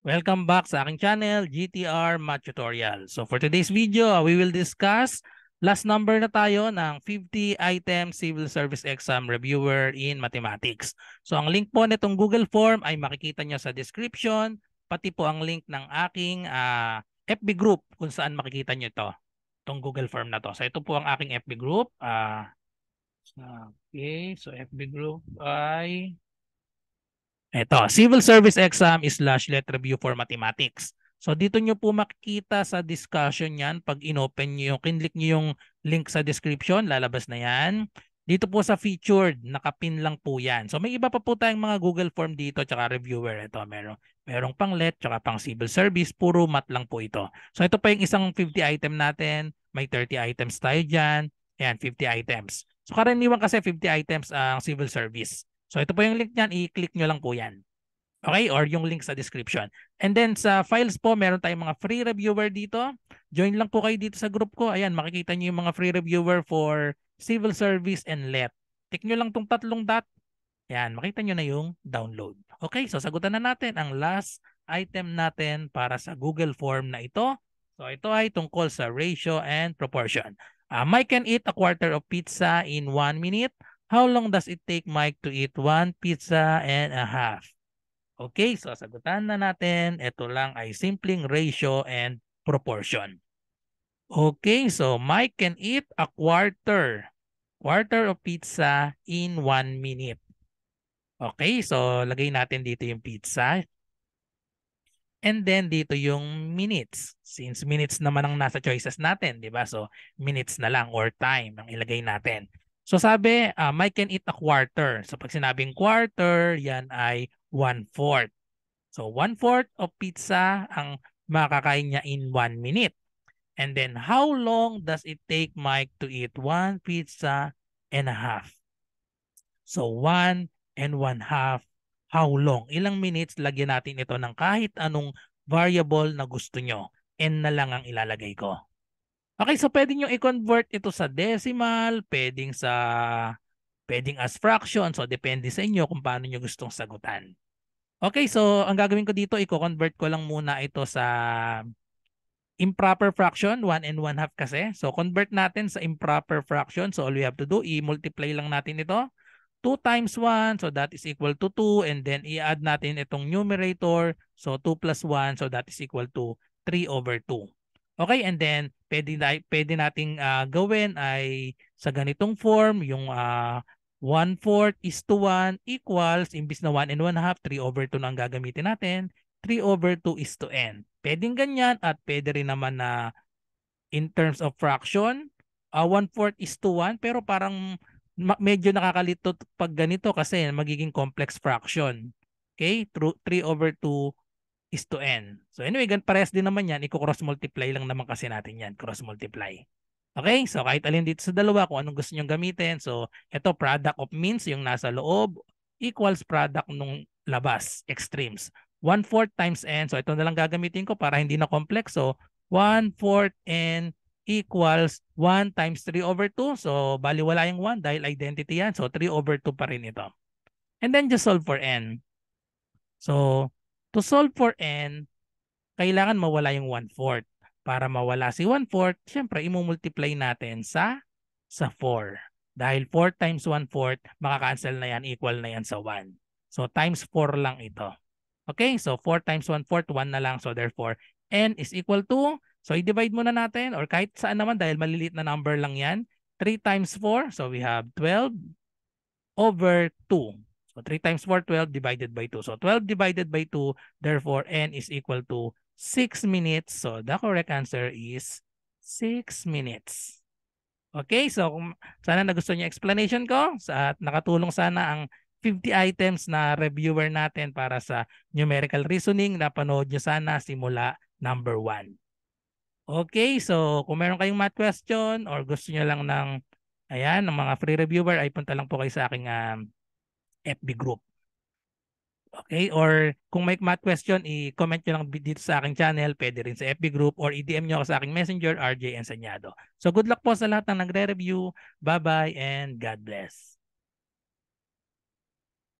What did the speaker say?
Welcome back sa aking channel, GTR Math Tutorial. So for today's video, we will discuss last number na tayo ng 50 item Civil Service Exam Reviewer in Mathematics. So ang link po nitong Google Form ay makikita nyo sa description, pati po ang link ng aking FB group kung saan makikita nyo ito, itong Google Form na to. So ito po ang aking FB group. Okay, so FB group ay... Ito, Civil Service Exam /Let Review for Mathematics. So dito nyo po makikita sa discussion yan. Pag inopen nyo yung, kinlik nyo yung link sa description, lalabas na yan. Dito po sa featured, nakapin lang po yan. So may iba pa po tayong mga Google Form dito, tsaka reviewer. Ito, merong pang let, tsaka pang Civil Service. Puro math lang po ito. So ito pa yung isang 50 item natin. May 30 items tayo dyan. Ayan, 50 items. So karaniwan kasi 50 items ang Civil Service. So ito po yung link niyan, i-click nyo lang po yan. Okay? Or yung link sa description. And then sa files po, meron tayong mga free reviewer dito. Join lang po kayo dito sa group ko. Ayan, makikita nyo yung mga free reviewer for Civil Service and LET. Click nyo lang tong tatlong dot. Ayan, makita nyo na yung download. Okay, so sagutan na natin ang last item natin para sa Google Form na ito. So ito ay tungkol sa ratio and proportion. Mike can eat a quarter of pizza in 1 minute. How long does it take Mike to eat 1 pizza and a half? Okay, so sagutan na natin. Ito lang ay simpleng ratio and proportion. Okay, so Mike can eat a quarter of pizza in 1 minute. Okay, so lagay natin dito yung pizza. And then dito yung minutes. Since minutes naman ang nasa choices natin, di ba? So minutes na lang or time ang ilagay natin. So sabi, Mike can eat a quarter. So pag sinabing quarter, yan ay 1/4. So 1/4 of pizza ang makakain niya in 1 minute. And then how long does it take Mike to eat 1 pizza and a half? So 1 and 1/2, how long? Ilang minutes? Lagyan natin ito ng kahit anong variable na gusto nyo. N na lang ang ilalagay ko. Okay, so pwede nyo i-convert ito sa decimal, pwedeng as fraction. So depende sa inyo kung paano nyo gustong sagutan. Okay, so ang gagawin ko dito, i-convert ko lang muna ito sa improper fraction, 1 and 1/2 kasi. So convert natin sa improper fraction. So all we have to do, i-multiply lang natin ito. 2 times 1, so that is equal to 2. And then i-add natin itong numerator. So 2 plus 1, so that is equal to 3/2. Okay, and then pwede nating gawin ay sa ganitong form, yung 1/4 is to 1 equals, imbis na 1 and 1/2, 3/2 na ang gagamitin natin. 3/2 is to n. Pwedeng ganyan at pwede rin naman na in terms of fraction, 1/4 is to 1, pero parang medyo nakakalito pag ganito kasi magiging complex fraction. Okay? 3/2 is to n. So anyway, parehas din naman yan. I-cross multiply lang naman kasi natin yan. Cross multiply. Okay? So kahit alin dito sa dalawa, kung anong gusto nyong gamitin. So ito, product of means, yung nasa loob, equals product nung labas, extremes. 1/4 times n. So ito na lang gagamitin ko para hindi na complex. So 1/4 n equals 1 times 3/2. So, baliwala yung 1 dahil identity yan. So, 3/2 pa rin ito. And then, just solve for n. So, to solve for n, kailangan mawala yung 1/4. Para mawala si 1/4, syempre, imumultiply natin sa 4. Dahil 4 times 1/4, makakancel na yan, equal na yan sa 1. So, times 4 lang ito. Okay, so 4 times 1/4, 1 na lang. So, therefore, n is equal to, so i-divide muna natin or kahit saan naman dahil maliliit na number lang yan. 3 times 4, so we have 12/2. So 3 times 4, 12 divided by 2. So 12 divided by 2, therefore n is equal to 6 minutes. So the correct answer is 6 minutes. Okay, so sana nagustuhan niyo explanation ko at nakatulong sana ang 50 items na reviewer natin para sa numerical reasoning na panood nyo sana simula number 1. Okay, so kung meron kayong math question or gusto nyo lang ng ng mga free reviewer ay punta lang po kayo sa aking FB group. Okay, or kung may math question, i-comment nyo lang dito sa aking channel, pwede rin sa FB group or i-DM nyo ako sa aking messenger, RJ Enseñado. So good luck po sa lahat ng nagre-review. Bye-bye and God bless.